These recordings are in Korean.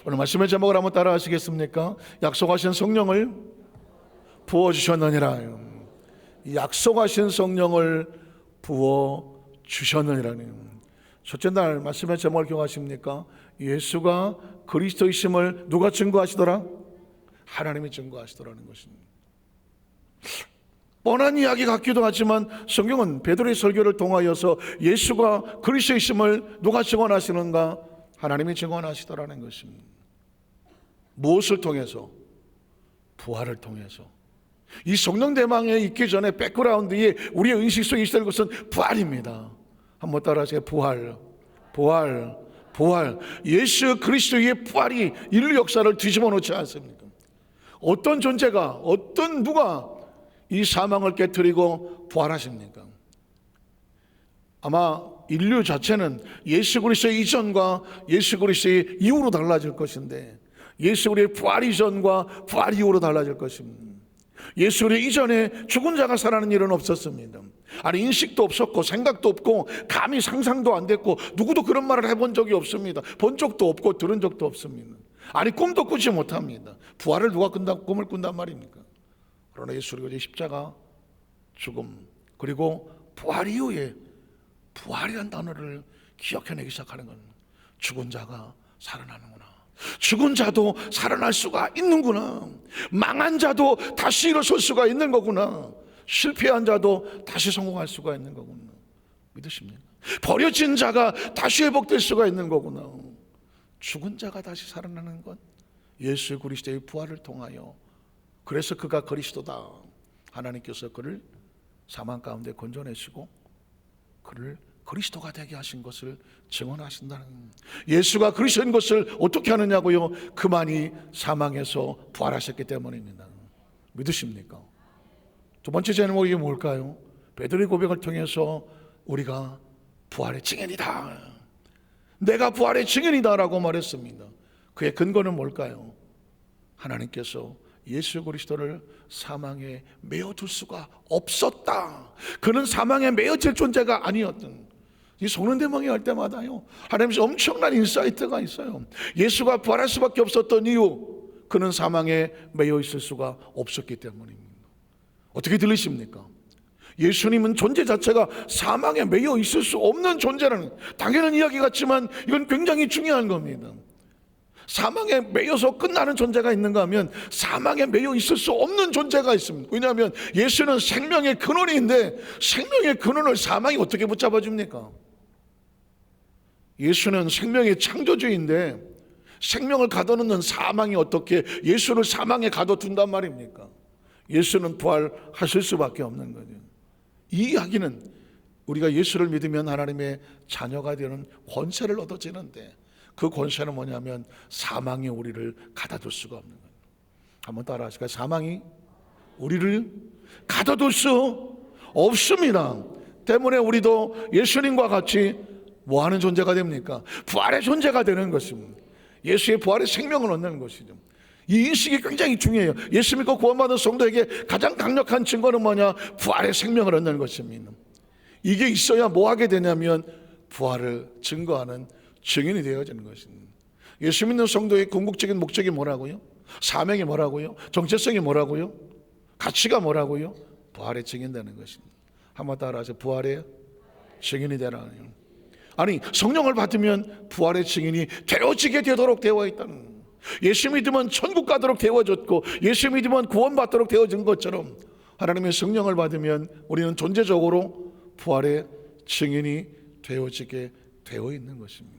오늘 말씀의 제목을 한번 따라 하시겠습니까? 약속하신 성령을 부어주셨느니라. 약속하신 성령을 부어주셨느니라는. 첫째 날 말씀의 제목을 기억하십니까? 예수가 그리스도이심을 누가 증거하시더라? 하나님이 증거하시더라는 것입니다. 뻔한 이야기 같기도 하지만 성경은 베드로의 설교를 통하여서 예수가 그리스도이심을 누가 증언하시는가? 하나님이 증언하시더라는 것입니다. 무엇을 통해서? 부활을 통해서. 이 성령 대망에 있기 전에 백그라운드에 우리의 의식 속에 있을 것은 부활입니다. 한번 따라하세요. 부활. 예수 그리스도의 부활이 인류 역사를 뒤집어 놓지 않습니까? 어떤 존재가, 누가 이 사망을 깨뜨리고 부활하십니까? 아마 인류 자체는 예수 그리스도의 이전과 예수 그리스도의 이후로 달라질 것인데, 예수 그리스도의 부활 이전과 부활 이후로 달라질 것입니다. 예수 그리스도 이전에 죽은 자가 살아나는 일은 없었습니다. 아니, 인식도 없었고 생각도 없고 감히 상상도 안 됐고 누구도 그런 말을 해본 적이 없습니다. 본 적도 없고 들은 적도 없습니다. 아니, 꿈도 꾸지 못합니다. 부활을 누가 꿈을 꾼단 말입니까? 그러나 예수 그리스도의 십자가, 죽음, 그리고 부활 이후에 부활이라는 단어를 기억해내기 시작하는 건 죽은 자가 살아나는구나, 죽은 자도 살아날 수가 있는구나, 망한 자도 다시 일어설 수가 있는 거구나, 실패한 자도 다시 성공할 수가 있는 거구나. 믿으십니까? 버려진 자가 다시 회복될 수가 있는 거구나. 죽은 자가 다시 살아나는 건 예수 그리스도의 부활을 통하여, 그래서 그가 그리스도다. 하나님께서 그를 사망 가운데 건져내시고 그를 그리스도가 되게 하신 것을 증언하신다는. 예수가 그리스도인 것을 어떻게 하느냐고요? 그만이 사망에서 부활하셨기 때문입니다. 믿으십니까? 두 번째 제목이 뭘까요? 베드로의 고백을 통해서 우리가 부활의 증인이다, 내가 부활의 증인이다라고 말했습니다. 그의 근거는 뭘까요? 하나님께서 예수 그리스도를 사망에 메어둘 수가 없었다. 그는 사망에 메어질 존재가 아니었던. 이 성령대망이 할 때마다요, 하나님께서 엄청난 인사이트가 있어요. 예수가 부활할 수밖에 없었던 이유, 그는 사망에 메어 있을 수가 없었기 때문입니다. 어떻게 들리십니까? 예수님은 존재 자체가 사망에 매여 있을 수 없는 존재라는, 당연한 이야기 같지만 이건 굉장히 중요한 겁니다. 사망에 매여서 끝나는 존재가 있는가 하면 사망에 매여 있을 수 없는 존재가 있습니다. 왜냐하면 예수는 생명의 근원인데 생명의 근원을 사망이 어떻게 붙잡아 줍니까? 예수는 생명의 창조주인데 생명을 가둬놓는 사망이 어떻게 예수를 사망에 가둬둔단 말입니까? 예수는 부활하실 수밖에 없는 거죠. 이 이야기는 우리가 예수를 믿으면 하나님의 자녀가 되는 권세를 얻어지는데, 그 권세는 뭐냐면 사망이 우리를 가둬둘 수가 없는 거예요. 한번 따라 하실까요? 사망이 우리를 가둬둘 수 없습니다. 때문에 우리도 예수님과 같이 뭐하는 존재가 됩니까? 부활의 존재가 되는 것입니다. 예수의 부활의 생명을 얻는 것이죠. 이 인식이 굉장히 중요해요. 예수 믿고 구원받은 성도에게 가장 강력한 증거는 뭐냐? 부활의 생명을 얻는 것입니다. 이게 있어야 뭐 하게 되냐면 부활을 증거하는 증인이 되어지는 것입니다. 예수 믿는 성도의 궁극적인 목적이 뭐라고요? 사명이 뭐라고요? 정체성이 뭐라고요? 가치가 뭐라고요? 부활의 증인되는 것입니다. 한번 따라하세요. 부활의 증인이 되라는. 아니, 성령을 받으면 부활의 증인이 되어지게 되도록 되어 있다는 거예요. 예수 믿으면 천국 가도록 되어졌고 예수 믿으면 구원받도록 되어진 것처럼 하나님의 성령을 받으면 우리는 존재적으로 부활의 증인이 되어지게 되어 있는 것입니다.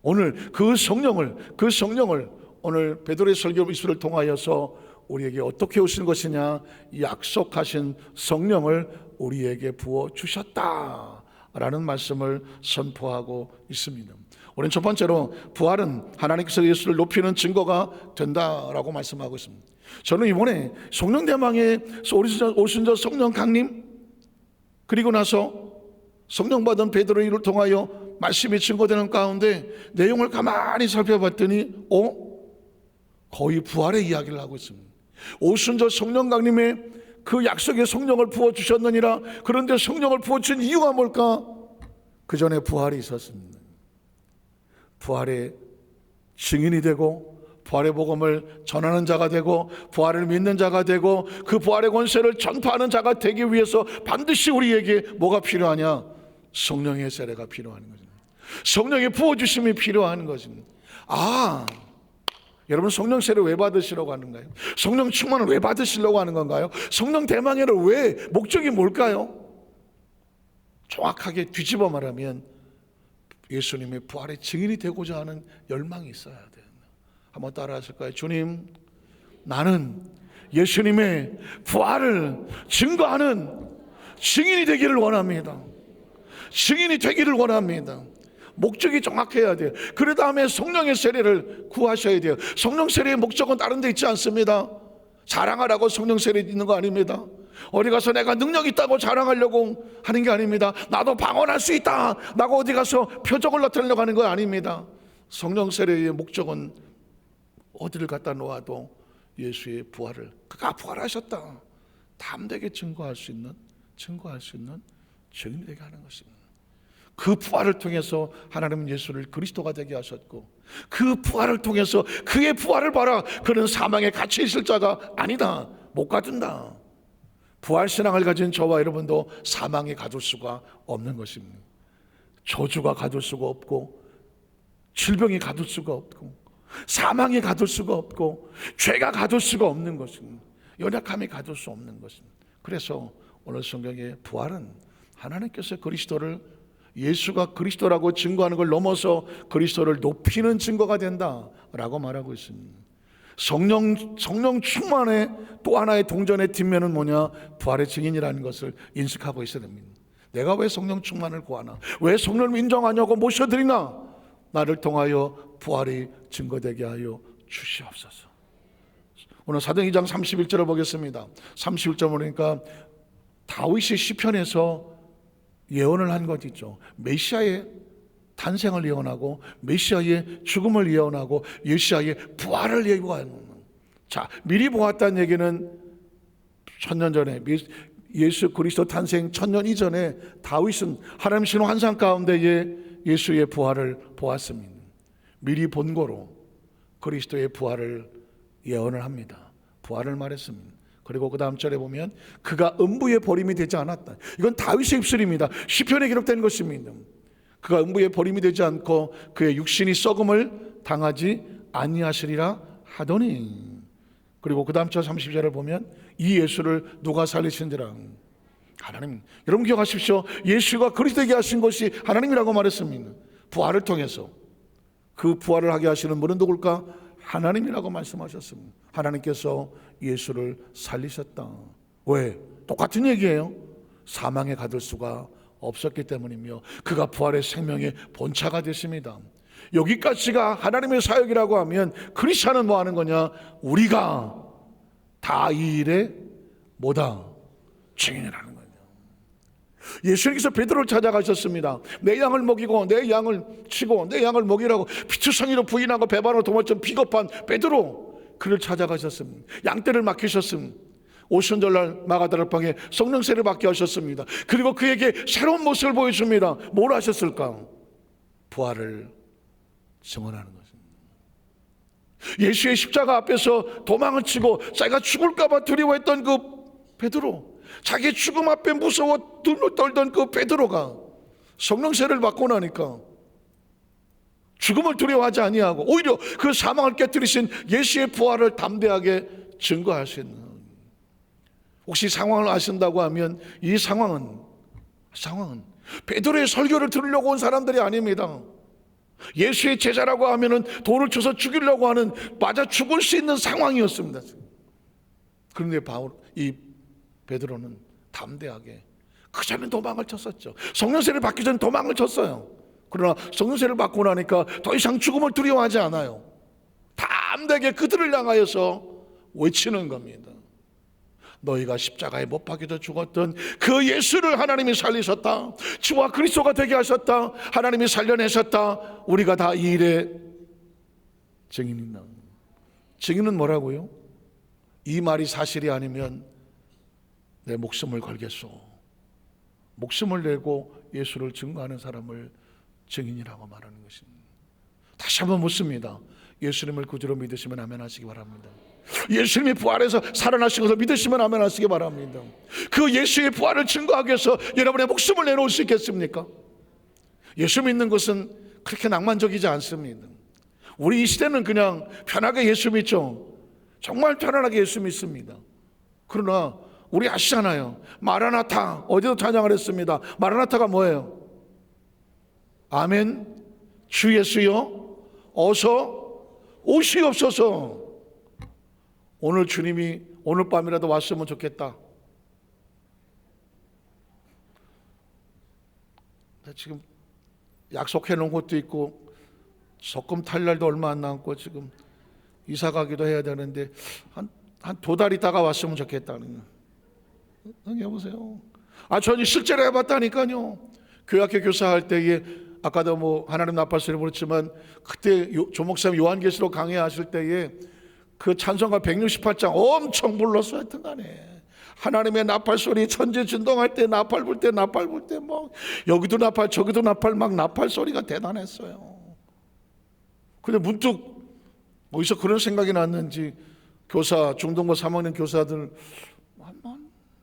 오늘 그 성령을 오늘 베드로의 설교 이수를 통하여서 우리에게 어떻게 오신 것이냐? 약속하신 성령을 우리에게 부어 주셨다라는 말씀을 선포하고 있습니다. 우리는 첫 번째로 부활은 하나님께서 예수를 높이는 증거가 된다라고 말씀하고 있습니다. 저는 이번에 성령대망에 오신 저 성령 강림, 그리고 나서 성령 받은 베드로의 일을 통하여 말씀이 증거되는 가운데 내용을 가만히 살펴봤더니 거의 부활의 이야기를 하고 있습니다. 오신 저 성령 강림에 그 약속의 성령을 부어주셨느니라. 그런데 성령을 부어준 이유가 뭘까? 그 전에 부활이 있었습니다. 부활의 증인이 되고 부활의 복음을 전하는 자가 되고 부활을 믿는 자가 되고 그 부활의 권세를 전파하는 자가 되기 위해서 반드시 우리에게 뭐가 필요하냐? 성령의 세례가 필요한 것입니다. 성령의 부어주심이 필요한 것입니다. 여러분, 성령 세례 왜 받으시려고 하는가요? 성령 충만을 왜 받으시려고 하는 건가요? 성령 대망회를 왜, 목적이 뭘까요? 정확하게 뒤집어 말하면 예수님의 부활의 증인이 되고자 하는 열망이 있어야 돼요. 한번 따라 하실까요? 주님, 나는 예수님의 부활을 증거하는 증인이 되기를 원합니다. 증인이 되기를 원합니다. 목적이 정확해야 돼요. 그 다음에 성령의 세례를 구하셔야 돼요. 성령 세례의 목적은 다른 데 있지 않습니다. 자랑하라고 성령 세례 있는 거 아닙니다. 어디 가서 내가 능력 있다고 자랑하려고 하는 게 아닙니다. 나도 방언할 수 있다, 나고 어디 가서 표적을 나타내려고 하는 거 아닙니다. 성령 세례의 목적은 어디를 갖다 놓아도 예수의 부활을, 그가 부활하셨다 담대하게 증거할 수 있는 증인이 되게 하는 것입니다. 그 부활을 통해서 하나님은 예수를 그리스도가 되게 하셨고, 그 부활을 통해서 그의 부활을 봐라, 그는 사망에 갇혀 있을 자가 아니다, 못 가둔다. 부활신앙을 가진 저와 여러분도 사망에 가둘 수가 없는 것입니다. 저주가 가둘 수가 없고, 질병이 가둘 수가 없고, 사망이 가둘 수가 없고, 죄가 가둘 수가 없는 것입니다. 연약함이 가둘 수 없는 것입니다. 그래서 오늘 성경의 부활은 하나님께서 그리스도를, 예수가 그리스도라고 증거하는 걸 넘어서 그리스도를 높이는 증거가 된다라고 말하고 있습니다. 성령 충만의 또 하나의 동전의 뒷면은 뭐냐? 부활의 증인이라는 것을 인식하고 있어야 됩니다. 내가 왜 성령 충만을 구하나? 왜 성령을 인정하냐고 모셔드리나? 나를 통하여 부활이 증거되게 하여 주시옵소서. 오늘 사도행 2장 31절을 보겠습니다. 31절 보니까 다윗이 시편에서 예언을 한 것 있죠. 메시아의 탄생을 예언하고, 메시아의 죽음을 예언하고, 메시아의 부활을 예언하는. 자, 미리 보았다는 얘기는 천년 전에, 예수 그리스도 탄생 천년 이전에 다윗은 하나님 신호 환상 가운데에 예수의 부활을 보았습니다. 미리 본 거로 그리스도의 부활을 예언을 합니다. 부활을 말했습니다. 그리고 그 다음 절에 보면 그가 음부에 버림이 되지 않았다. 이건 다윗의 입술입니다. 시편에 기록된 것입니다. 그가 음부에 버림이 되지 않고 그의 육신이 썩음을 당하지 아니하시리라 하더니, 그리고 그 다음 절 30절을 보면 이 예수를 누가 살리신지라. 하나님. 여러분 기억하십시오. 예수가 그리스도에게 하신 것이 하나님이라고 말했습니다. 부활을 통해서. 그 부활을 하게 하시는 분은 누굴까? 하나님이라고 말씀하셨습니다. 하나님께서 예수를 살리셨다. 왜? 똑같은 얘기예요. 사망에 가둘 수가 없었기 때문이며 그가 부활의 생명의 본체가 됐습니다. 여기까지가 하나님의 사역이라고 하면 크리스찬은 뭐 하는 거냐? 우리가 다 이 일에 뭐다? 증인이라는 거예요. 예수님께서 베드로를 찾아가셨습니다. 내 양을 먹이고 내 양을 치고 내 양을 먹이라고 피투성이로 부인하고 배반으로 도망쳤던 비겁한 베드로, 그를 찾아가셨습니다. 양떼를 맡기셨습니다. 오순절날 마가다락방에 성령세를 받게 하셨습니다. 그리고 그에게 새로운 모습을 보여줍니다. 뭘 하셨을까? 부활을 증언하는 것입니다. 예수의 십자가 앞에서 도망을 치고 자기가 죽을까 봐 두려워했던 그 베드로, 자기의 죽음 앞에 무서워 떨던 그 베드로가 성령세를 받고 나니까 죽음을 두려워하지 아니하고 오히려 그 사망을 깨뜨리신 예수의 부활을 담대하게 증거할 수 있는, 혹시 상황을 아신다고 하면 이 상황은 베드로의 설교를 들으려고 온 사람들이 아닙니다. 예수의 제자라고 하면은 돌을 쳐서 죽이려고 하는, 맞아 죽을 수 있는 상황이었습니다. 그런데 이 베드로는 담대하게, 그 전에 도망을 쳤었죠. 성령세를 받기 전에 도망을 쳤어요. 그러나 성령세를 받고 나니까 더 이상 죽음을 두려워하지 않아요. 담대하게 그들을 향하여서 외치는 겁니다. 너희가 십자가에 못 박혀서 죽었던 그 예수를 하나님이 살리셨다. 주와 그리스도가 되게 하셨다. 하나님이 살려내셨다. 우리가 다 이 일에 증인이다. 증인은 뭐라고요? 이 말이 사실이 아니면 내 목숨을 걸겠소. 목숨을 내고 예수를 증거하는 사람을 증인이라고 말하는 것입니다. 다시 한번 묻습니다. 예수님을 구주로 믿으시면 아멘 하시기 바랍니다. 예수님이 부활해서 살아나신 것을 믿으시면 아멘 하시기 바랍니다. 그 예수의 부활을 증거하기 위해서 여러분의 목숨을 내놓을 수 있겠습니까? 예수 믿는 것은 그렇게 낭만적이지 않습니다. 우리 이 시대는 그냥 편하게 예수 믿죠. 정말 편안하게 예수 믿습니다. 그러나 우리 아시잖아요. 마라나타, 어제도 찬양을 했습니다. 마라나타가 뭐예요? 아멘, 주 예수여 어서 오시옵소서. 오늘 주님이 오늘 밤이라도 왔으면 좋겠다. 지금 약속해 놓은 것도 있고 적금 탈 날도 얼마 안 남고 지금 이사 가기도 해야 되는데 한 2달 있다가 왔으면 좋겠다는. 여보세요. 저는 실제로 해봤다니까요. 교학교 교사할 때에 아까도 뭐 하나님 나팔소리 부르지만 그때 조 목사님 요한계시록 강의하실 때에 그 찬송가 168장 엄청 불렀어. 하여튼 간에 하나님의 나팔소리, 천지 진동할 때 나팔 불 때 뭐 여기도 나팔 저기도 나팔, 막 나팔 소리가 대단했어요. 근데 문득 어디서 그런 생각이 났는지 교사, 중등고 3학년 교사들 한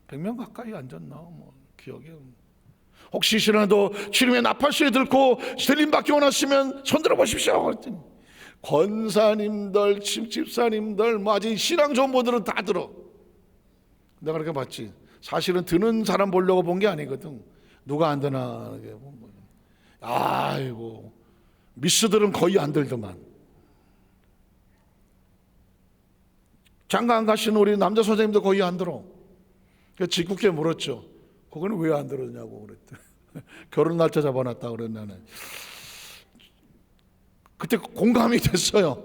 100명 가까이 앉았나 뭐 기억에. 혹시 시라도 주님의 나팔소리 듣고 들림받기 원하시면 손들어 보십시오. 그랬더니 권사님들, 집사님들, 뭐 아직 신앙 좋은 분들은 다 들어. 내가 그렇게 봤지. 사실은 드는 사람 보려고 본 게 아니거든. 누가 안 드나. 아이고, 미스들은 거의 안 들더만. 장가 안 가시는 우리 남자 선생님도 거의 안 들어. 그래서 짓궂게 물었죠. 그거는 왜 안 들었냐고 그랬더니 결혼 날짜 잡아놨다 그랬나는. 그때 공감이 됐어요.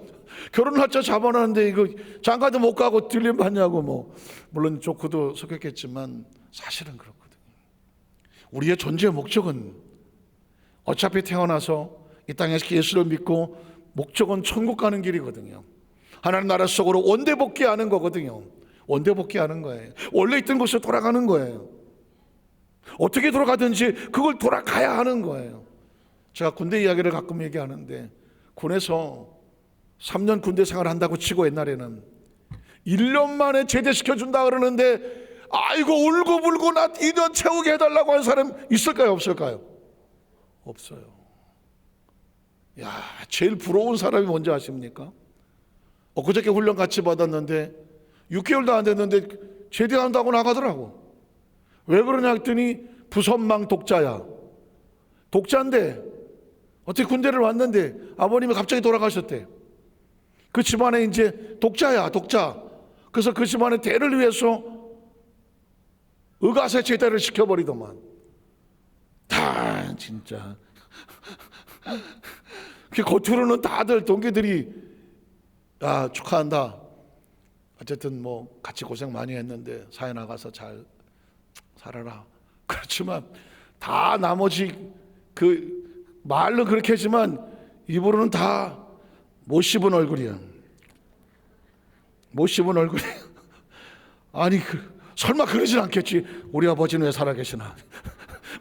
결혼 날짜 잡아놨는데 이거 장가도 못 가고 들림 받냐고. 뭐 물론 조크도 속였겠지만 사실은 그렇거든요. 우리의 존재의 목적은 어차피 태어나서 이 땅에서 예수를 믿고 목적은 천국 가는 길이거든요. 하나님 나라 속으로 원대복귀하는 거거든요. 원대복귀하는 거예요. 원래 있던 곳으로 돌아가는 거예요. 어떻게 돌아가든지 그걸 돌아가야 하는 거예요. 제가 군대 이야기를 가끔 얘기하는데 군에서 3년 군대 생활 한다고 치고 옛날에는 1년 만에 제대시켜준다 그러는데 아이고 울고불고 나 2년 채우게 해달라고 하는 사람 있을까요? 없을까요? 없어요. 야, 제일 부러운 사람이 뭔지 아십니까? 엊그저께 훈련 같이 받았는데 6개월도 안 됐는데 제대한다고 나가더라고. 왜 그러냐 했더니 부선망 독자야. 독자인데 어떻게 군대를 왔는데 아버님이 갑자기 돌아가셨대. 그 집안에 이제 독자야, 독자. 그래서 그 집안의 대를 위해서 의가세 제대를 시켜버리더만. 다 진짜. 겉으로는 다들 동기들이 축하한다. 어쨌든 뭐 같이 고생 많이 했는데 사회 나가서 잘 살아라. 그렇지만 다 나머지 그 말로 그렇게 하지만 입으로는 다 못 씹은 얼굴이야. 못 씹은 얼굴이야. 아니 설마 그러진 않겠지. 우리 아버지는 왜 살아계시나.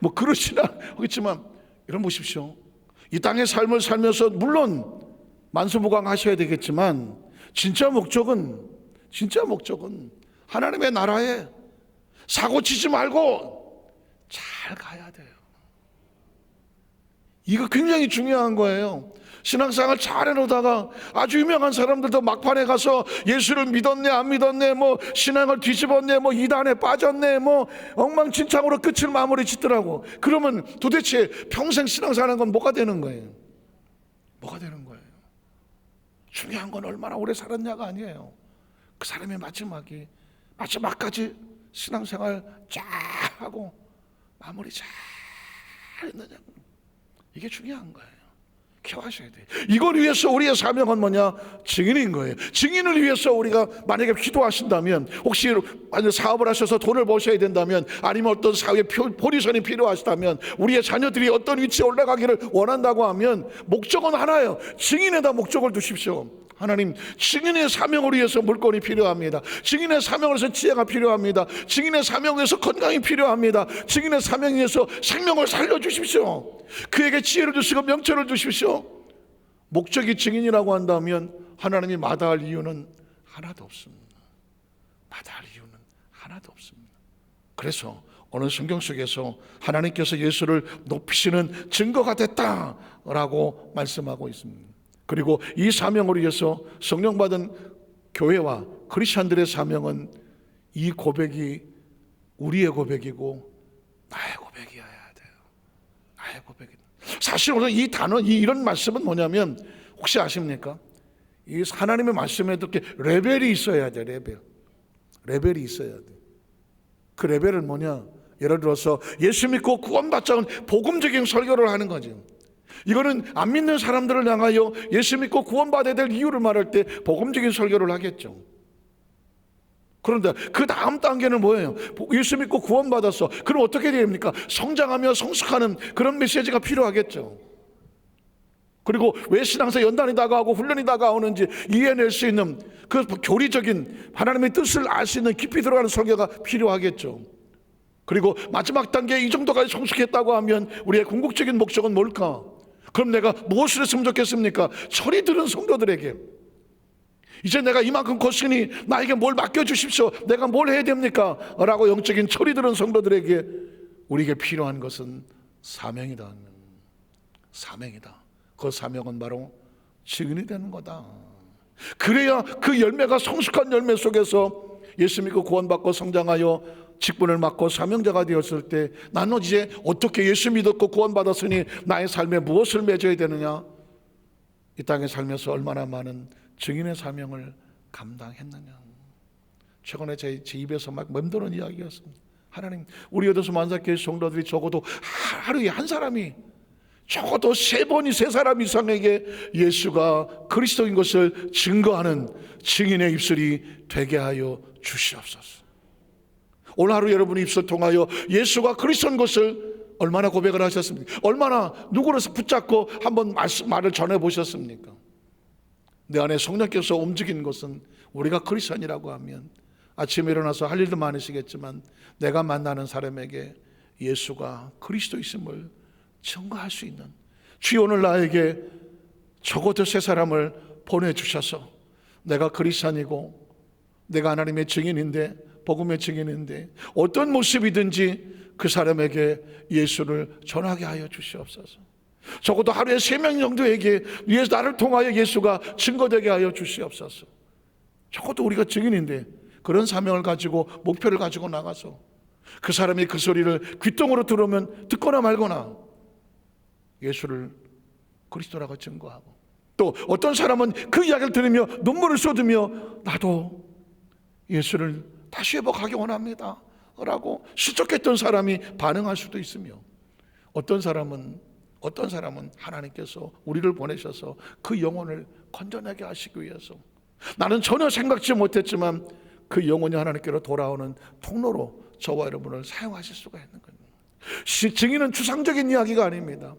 뭐 그러시나 하겠지만 이런 보십시오. 이 땅의 삶을 살면서 물론 만수무강하셔야 되겠지만 진짜 목적은 하나님의 나라에 사고치지 말고 잘 가야 돼요. 이거 굉장히 중요한 거예요. 신앙생활 잘 해놓다가 아주 유명한 사람들도 막판에 가서 예수를 믿었네 안 믿었네 뭐 신앙을 뒤집었네 뭐 이단에 빠졌네 뭐 엉망진창으로 끝을 마무리 짓더라고. 그러면 도대체 평생 신앙생활하는 건 뭐가 되는 거예요? 뭐가 되는 거예요? 중요한 건 얼마나 오래 살았냐가 아니에요. 그 사람의 마지막까지 신앙생활 쫙 하고 마무리 잘 했느냐. 이게 중요한 거예요. 기억하셔야 돼요. 이걸 위해서 우리의 사명은 뭐냐? 증인인 거예요. 증인을 위해서 우리가 만약에 기도하신다면, 혹시 사업을 하셔서 돈을 버셔야 된다면, 아니면 어떤 사회 포지션이 필요하시다면, 우리의 자녀들이 어떤 위치에 올라가기를 원한다고 하면 목적은 하나예요. 증인에다 목적을 두십시오. 하나님, 증인의 사명을 위해서 물건이 필요합니다. 증인의 사명을 위해서 지혜가 필요합니다. 증인의 사명을 위해서 건강이 필요합니다. 증인의 사명을 위해서 생명을 살려주십시오. 그에게 지혜를 주시고 명철을 주십시오. 목적이 증인이라고 한다면 하나님이 마다할 이유는 하나도 없습니다. 마다할 이유는 하나도 없습니다. 그래서 오늘 성경 속에서 하나님께서 예수를 높이시는 증거가 됐다라고 말씀하고 있습니다. 그리고 이 사명을 위해서 성령 받은 교회와 크리스천들의 사명은 이 고백이 우리의 고백이고 나의 고백이어야 돼요. 나의 고백이. 사실 오늘 이 단어, 이런 말씀은 뭐냐면 혹시 아십니까? 이 하나님의 말씀에도 이렇게 레벨이 있어야 돼. 레벨이 있어야 돼. 그 레벨은 뭐냐? 예를 들어서 예수 믿고 구원받자는 복음적인 설교를 하는 거지. 이거는 안 믿는 사람들을 향하여 예수 믿고 구원받아야 될 이유를 말할 때 복음적인 설교를 하겠죠. 그런데 그 다음 단계는 뭐예요? 예수 믿고 구원받았어. 그럼 어떻게 됩니까? 성장하며 성숙하는 그런 메시지가 필요하겠죠. 그리고 왜 신앙사 연단이 다가오고 훈련이 다가오는지 이해낼 수 있는 그 교리적인 하나님의 뜻을 알 수 있는 깊이 들어가는 설교가 필요하겠죠. 그리고 마지막 단계에 이 정도까지 성숙했다고 하면 우리의 궁극적인 목적은 뭘까? 그럼 내가 무엇을 했으면 좋겠습니까? 철이 들은 성도들에게 이제 내가 이만큼 컸으니 나에게 뭘 맡겨주십시오. 내가 뭘 해야 됩니까? 라고 영적인 철이 들은 성도들에게 우리에게 필요한 것은 사명이다. 사명이다. 그 사명은 바로 증인이 되는 거다. 그래야 그 열매가 성숙한 열매 속에서 예수 믿고 구원받고 성장하여 직분을 맡고 사명자가 되었을 때 나는 이제 어떻게 예수 믿었고 구원받았으니 나의 삶에 무엇을 맺어야 되느냐? 이 땅에 살면서 얼마나 많은 증인의 사명을 감당했느냐. 최근에 제 입에서 막 맴도는 이야기였습니다. 하나님, 우리 여도수 만삭교회 성도들이 적어도 하루에 한 사람이 적어도 3번이 3사람 이상에게 예수가 그리스도인 것을 증거하는 증인의 입술이 되게 하여 주시옵소서. 오늘 하루 여러분의 입술 통하여 예수가 그리스도인 것을 얼마나 고백을 하셨습니까? 얼마나 누구를 붙잡고 한번 말을 전해보셨습니까? 내 안에 성령께서 움직인 것은 우리가 그리스도인이라고 하면 아침에 일어나서 할 일도 많으시겠지만 내가 만나는 사람에게 예수가 그리스도이심을 증거할 수 있는, 주여 오늘 나에게 적어도 3사람을 보내주셔서 내가 그리스도인이고 내가 하나님의 증인인데, 복음의 증인인데 어떤 모습이든지 그 사람에게 예수를 전하게 하여 주시옵소서. 적어도 하루에 3명 정도에게 나를 통하여 예수가 증거되게 하여 주시옵소서. 적어도 우리가 증인인데 그런 사명을 가지고 목표를 가지고 나가서 그 사람이 그 소리를 귓등으로 들으면 듣거나 말거나 예수를 그리스도라고 증거하고, 또 어떤 사람은 그 이야기를 들으며 눈물을 쏟으며 나도 예수를 다시 회복하기 원합니다 라고 수척했던 사람이 반응할 수도 있으며, 어떤 사람은 하나님께서 우리를 보내셔서 그 영혼을 건져내게 하시기 위해서 나는 전혀 생각지 못했지만 그 영혼이 하나님께로 돌아오는 통로로 저와 여러분을 사용하실 수가 있는 겁니다. 증인은 추상적인 이야기가 아닙니다.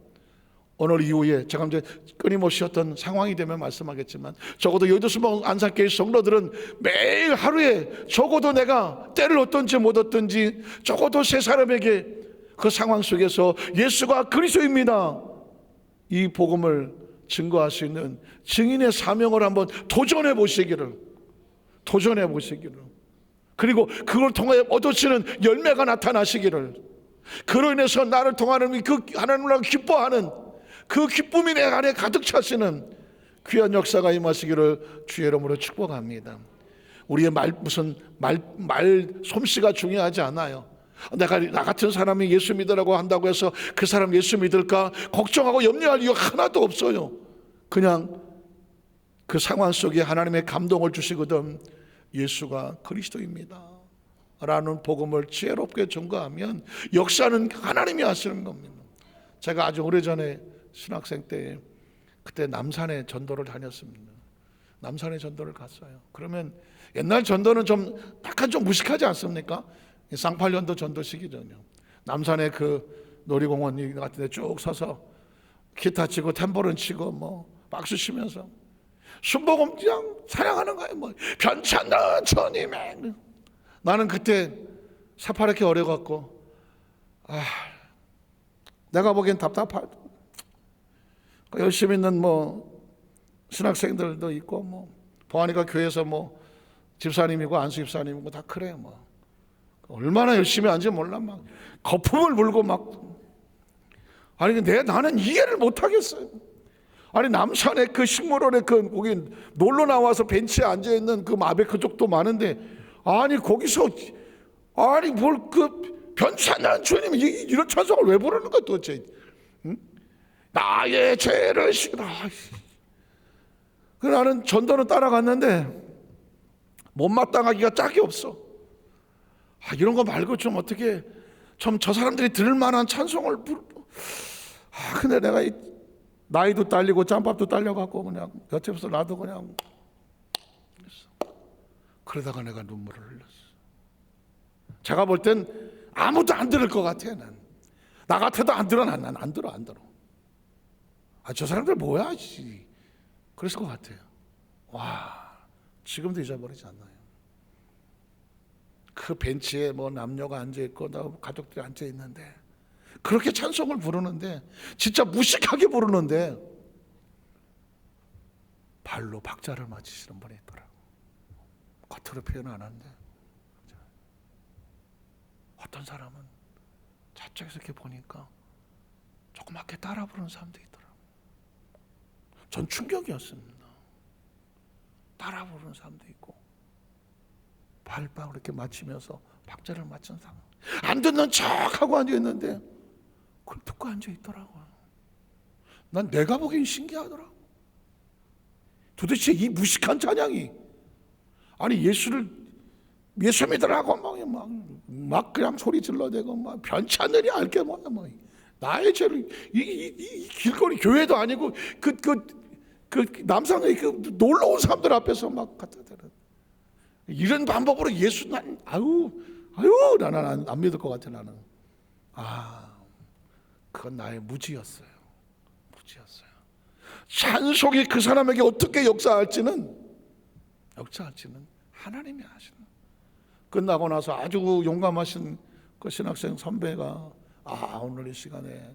오늘 이후에 제가 이제 끊임없이 어떤 상황이 되면 말씀하겠지만 적어도 여도수 안산교회 성도들은 매일 하루에 적어도 내가 때를 얻든지 못 얻든지 적어도 3사람에게 그 상황 속에서 예수가 그리스도입니다, 이 복음을 증거할 수 있는 증인의 사명을 한번 도전해 보시기를, 그리고 그걸 통해 얻으시는 열매가 나타나시기를, 그로 인해서 나를 통하는 그 하나님을 기뻐하는 그 기쁨이 내 안에 가득 차시는 귀한 역사가 임하시기를 주의 이름으로 축복합니다. 우리의 말 솜씨가 중요하지 않아요. 내가 나 같은 사람이 예수 믿으라고 한다고 해서 그 사람 예수 믿을까 걱정하고 염려할 이유가 하나도 없어요. 그냥 그 상황 속에 하나님의 감동을 주시거든 예수가 그리스도입니다 라는 복음을 지혜롭게 증거하면 역사는 하나님이 하시는 겁니다. 제가 아주 오래전에 신학생 때 그때 남산에 전도를 다녔습니다. 남산에 전도를 갔어요. 그러면 옛날 전도는 좀 약간 좀 무식하지 않습니까? 쌍팔년도 전도식이잖아요. 남산에 그 놀이공원 같은 데 쭉 서서 기타 치고 탬보린 치고 뭐 박수 치면서 순복음 그냥 사랑하는 거예요. 뭐 편찮는 주님의. 나는 그때 새파랗게 어려갖고 내가 보기엔 답답하다. 열심히 있는 뭐 신학생들도 있고 뭐 보아니까 교회에서 뭐 집사님이고 안수 집사님이고 다 그래 뭐 얼마나 열심히 하는지 몰라 막 거품을 물고 막 아니 나는 이해를 못 하겠어요. 아니 남산에 그 식물원에 그 거기 놀러 나와서 벤치에 앉아 있는 그 마베 그쪽도 많은데 아니 거기서 아니 뭘 그 변찬한 주님이 이런 찬송을 왜 부르는 거야 도대체? 응? 나의 죄를 씻으라. 그 나는 전도는 따라갔는데 못마땅하기가 짝이 없어. 이런 거 말고 좀 어떻게 좀 저 사람들이 들을 만한 찬송을 근데 내가 나이도 딸리고 짬밥도 딸려갖고 그냥 곁에서 나도 그냥 그러다가 내가 눈물을 흘렸어. 제가 볼 땐 아무도 안 들을 것 같아. 나 같아도 안 들어. 난 안 들어. 저 사람들 뭐야? 그랬을 것 같아요. 와, 지금도 잊어버리지 않나요? 그 벤치에 뭐 남녀가 앉아 있고 나 가족들이 앉아 있는데 그렇게 찬송을 부르는데 진짜 무식하게 부르는데 발로 박자를 맞추시는 분이 있더라고. 겉으로 표현 안 하는데 어떤 사람은 저쪽에서 이렇게 보니까 조그맣게 따라 부르는 사람도 있더라고. 전 충격이었습니다. 따라 부르는 사람도 있고 발박을 이렇게 맞추면서 박자를 맞춘 사람, 안 듣는 척하고 앉아 있는데 그걸 듣고 앉아 있더라고요. 난 내가 보기엔 신기하더라고. 도대체 이 무식한 찬양이 아니 예수 믿으라고 막 그냥 소리 질러대고 막 변찮으리 알게 뭐야 뭐 나의 죄를 이 길거리 교회도 아니고 그 남산에 그 놀러 온 사람들 앞에서 막 갖다 대는 이런 방법으로 예수 난 아유 나는 안 믿을 것 같아. 나는 그건 나의 무지였어요. 찬송이 그 사람에게 어떻게 역사할지는 하나님이 아시는. 끝나고 나서 아주 용감하신 그 신학생 선배가 오늘 이 시간에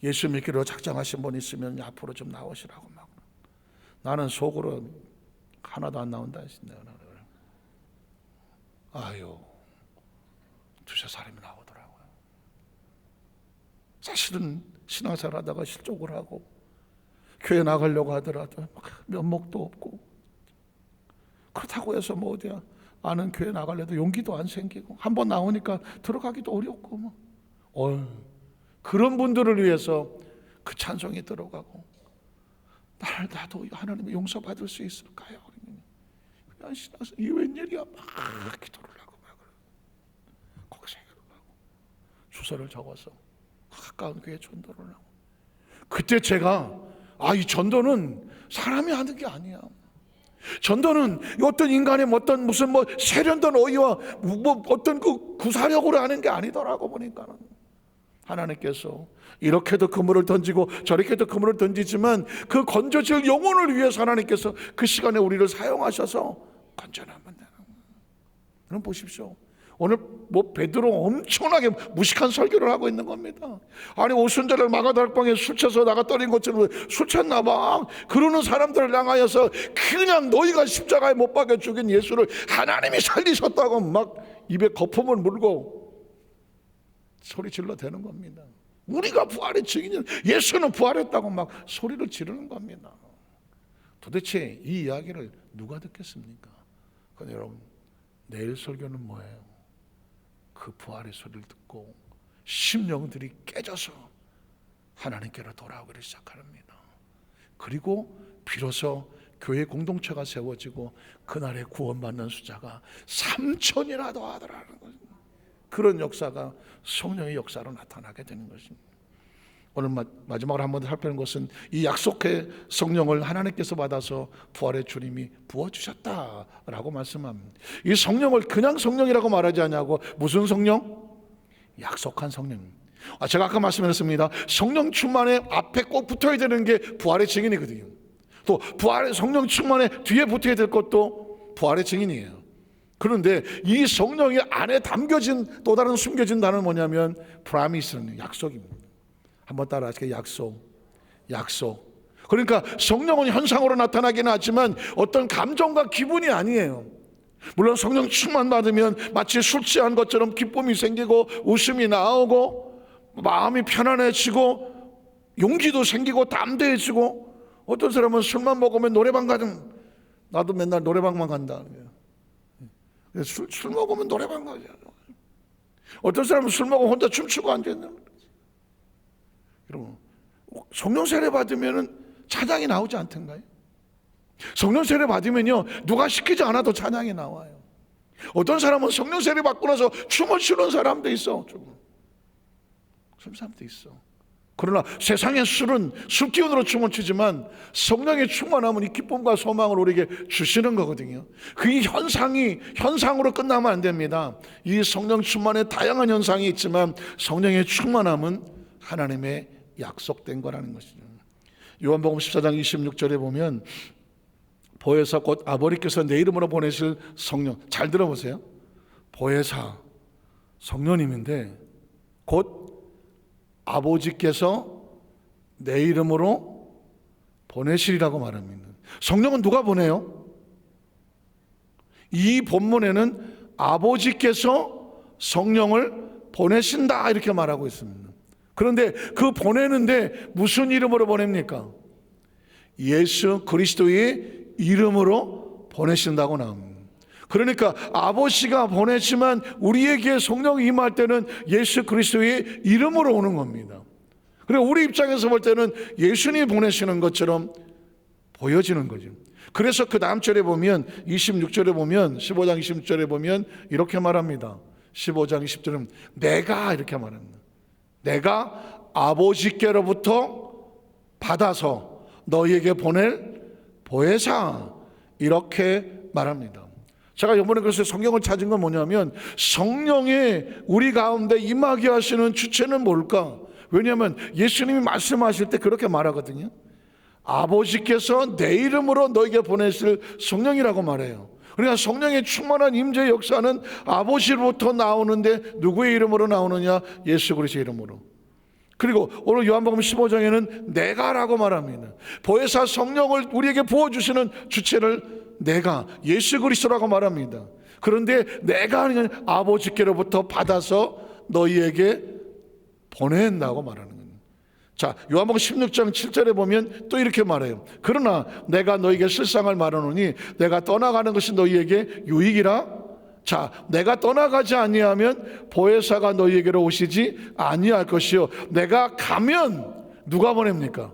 예수 믿기로 작정하신 분 있으면 앞으로 좀 나오시라고 막. 나는 속으로 하나도 안 나온다 했습니다. 두세 사람이 나오더라고요. 사실은 신앙생활 하다가 실족을 하고 교회 나가려고 하더라도 면목도 없고 그렇다고 해서 뭐 어디야 아는 교회 나가려도 용기도 안 생기고 한번 나오니까 들어가기도 어렵고 그런 분들을 위해서 그 찬송이 들어가고 나도 하나님의 용서받을 수 있을까요? 그냥 신나서 이게 웬일이야 막 기도를 하고 막 거기서 하고 주소를 적어서 가까운 교회 전도를 하고 그때 제가 이 전도는 사람이 하는 게 아니야. 전도는 어떤 인간의 어떤 무슨 세련된 어휘와 어떤 그 구사력으로 하는 게 아니더라고 보니까는 하나님께서 이렇게도 그물을 던지고 저렇게도 그물을 던지지만 그 건져질 영혼을 위해서 하나님께서 그 시간에 우리를 사용하셔서 건져내면 되는 거예요. 그럼 보십시오. 오늘 베드로 엄청나게 무식한 설교를 하고 있는 겁니다. 아니 오순절날 마가다락방에 술 취해서 나갔더니 것처럼 술 취했나 봐. 그러는 사람들을 향하여서 그냥 너희가 십자가에 못 박혀 죽인 예수를 하나님이 살리셨다고 막 입에 거품을 물고 소리 질러 대는 겁니다. 우리가 부활의 증인은 예수는 부활했다고 막 소리를 지르는 겁니다. 도대체 이 이야기를 누가 듣겠습니까? 그런데 여러분 내일 설교는 뭐예요? 그 부활의 소리를 듣고 심령들이 깨져서 하나님께로 돌아오기를 시작합니다. 그리고 비로소 교회 공동체가 세워지고 그날에 구원받는 숫자가 3,000이라도 하더라는 거죠. 그런 역사가 성령의 역사로 나타나게 되는 것입니다. 오늘 마지막으로 한번 살펴보는 것은 이 약속의 성령을 하나님께서 받아서 부활의 주님이 부어주셨다라고 말씀합니다. 이 성령을 그냥 성령이라고 말하지 않냐고. 무슨 성령? 약속한 성령. 제가 아까 말씀드렸습니다. 성령 충만에 앞에 꼭 붙어야 되는 게 부활의 증인이거든요. 또 부활의 성령 충만에 뒤에 붙어야 될 것도 부활의 증인이에요. 그런데 이 성령이 안에 담겨진 또 다른 숨겨진 단어는 뭐냐면 프라미스는 약속입니다. 한번 따라하시게. 약속. 그러니까 성령은 현상으로 나타나긴 하지만 어떤 감정과 기분이 아니에요. 물론 성령 충만 받으면 마치 술 취한 것처럼 기쁨이 생기고 웃음이 나오고 마음이 편안해지고 용기도 생기고 담대해지고, 어떤 사람은 술만 먹으면 노래방 가든, 나도 맨날 노래방만 간다. 술 먹으면 노래방 가자. 어떤 사람은 술 먹으면 혼자 춤추고 앉아있는 거지. 여러분, 성령 세례 받으면 찬양이 나오지 않던가요? 성령 세례 받으면요, 누가 시키지 않아도 찬양이 나와요. 어떤 사람은 성령 세례 받고 나서 춤을 추는 사람도 있어. 춤 사람도 있어. 그러나 세상의 술은 술 기운으로 춤을 추지만 성령의 충만함은 이 기쁨과 소망을 우리에게 주시는 거거든요. 그 현상으로 끝나면 안 됩니다. 이 성령 충만의 다양한 현상이 있지만 성령의 충만함은 하나님의 약속된 거라는 것이죠. 요한복음 14장 26절에 보면 보혜사 곧 아버지께서 내 이름으로 보내실 성령, 잘 들어보세요. 보혜사 성령님인데 곧 아버지께서 내 이름으로 보내시리라고 말합니다. 성령은 누가 보내요? 이 본문에는 아버지께서 성령을 보내신다 이렇게 말하고 있습니다. 그런데 그 보내는데 무슨 이름으로 보냅니까? 예수 그리스도의 이름으로 보내신다고 나옵니다. 그러니까 아버지가 보내지만 우리에게 성령이 임할 때는 예수 그리스도의 이름으로 오는 겁니다. 그리고 우리 입장에서 볼 때는 예수님이 보내시는 것처럼 보여지는 거죠. 그래서 그 다음 절에 보면 26절에 보면 15장 26절에 보면 이렇게 말합니다. 15장 20절은 내가 이렇게 말합니다. 내가 아버지께로부터 받아서 너희에게 보낼 보혜사 이렇게 말합니다. 제가 이번에 그래서 성경을 찾은 건 뭐냐면 성령의 우리 가운데 임하게 하시는 주체는 뭘까? 왜냐하면 예수님이 말씀하실 때 그렇게 말하거든요. 아버지께서 내 이름으로 너에게 보내실 성령이라고 말해요. 그러니까 성령의 충만한 임재 역사는 아버지로부터 나오는데 누구의 이름으로 나오느냐? 예수 그리스도의 이름으로. 그리고 오늘 요한복음 15장에는 내가라고 말합니다. 보혜사 성령을 우리에게 부어주시는 주체를 내가 예수 그리스도라고 말합니다. 그런데 내가 아니면 아버지께로부터 받아서 너희에게 보낸다고 말하는 거예요. 자, 요한복음 16장 7절에 보면 또 이렇게 말해요. 그러나 내가 너희에게 실상을 말하노니 내가 떠나가는 것이 너희에게 유익이라. 자, 내가 떠나가지 아니하면 보혜사가 너희에게로 오시지 아니할 것이요 내가 가면 누가 보냅니까?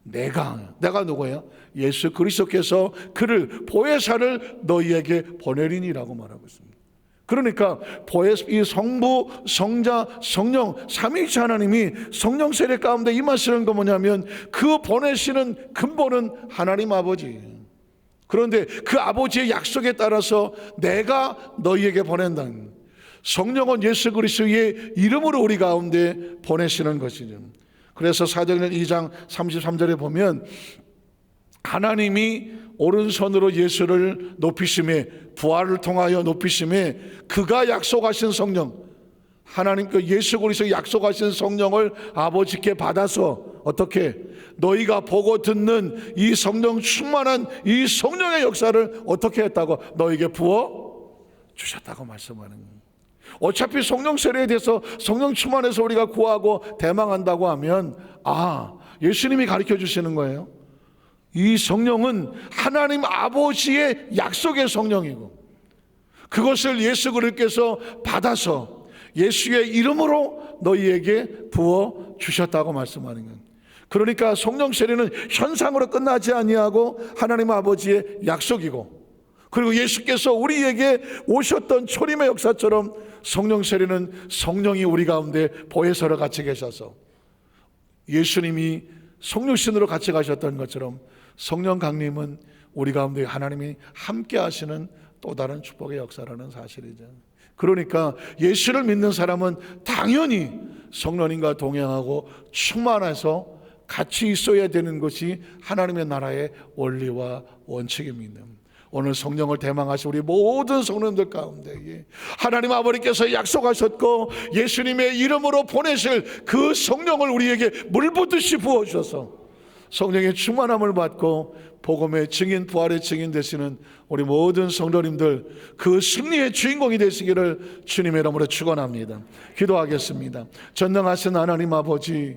내가 누구예요? 예수 그리스도께서 그를 보혜사를 너희에게 보내리니라고 말하고 있습니다. 그러니까 이 성부, 성자, 성령 삼위일체 하나님이 성령 세례 가운데 임하시는 거 뭐냐면 그 보내시는 근본은 하나님 아버지. 그런데 그 아버지의 약속에 따라서 내가 너희에게 보낸다. 성령은 예수 그리스도의 이름으로 우리 가운데 보내시는 것이죠. 그래서 사도행전 2장 33절에 보면 하나님이 오른손으로 예수를 높이심에, 부활을 통하여 높이심에 그가 약속하신 성령, 하나님께 예수 그리스도 약속하신 성령을 아버지께 받아서 어떻게 너희가 보고 듣는 이 성령 충만한 이 성령의 역사를 어떻게 했다고? 너에게 부어 주셨다고 말씀하는 거예요. 어차피 성령 세례에 대해서 성령 충만해서 우리가 구하고 대망한다고 하면 예수님이 가르쳐 주시는 거예요. 이 성령은 하나님 아버지의 약속의 성령이고 그것을 예수 그리스도께서 받아서 예수의 이름으로 너희에게 부어 주셨다고 말씀하는 거예요. 그러니까 성령 세례는 현상으로 끝나지 아니하고 하나님 아버지의 약속이고, 그리고 예수께서 우리에게 오셨던 초림의 역사처럼 성령 세례는 성령이 우리 가운데 보혜사로 같이 계셔서 예수님이 성육신으로 같이 가셨던 것처럼 성령 강림은 우리 가운데 하나님이 함께 하시는 또 다른 축복의 역사라는 사실이죠. 그러니까 예수를 믿는 사람은 당연히 성령님과 동행하고 충만해서 같이 있어야 되는 것이 하나님의 나라의 원리와 원칙입니다. 오늘 성령을 대망하신 우리 모든 성도님들 가운데 하나님 아버지께서 약속하셨고 예수님의 이름으로 보내실 그 성령을 우리에게 물붓듯이 부어주셔서 성령의 충만함을 받고 복음의 증인, 부활의 증인 되시는 우리 모든 성도님들 그 승리의 주인공이 되시기를 주님의 이름으로 축원합니다. 기도하겠습니다. 전능하신 하나님 아버지,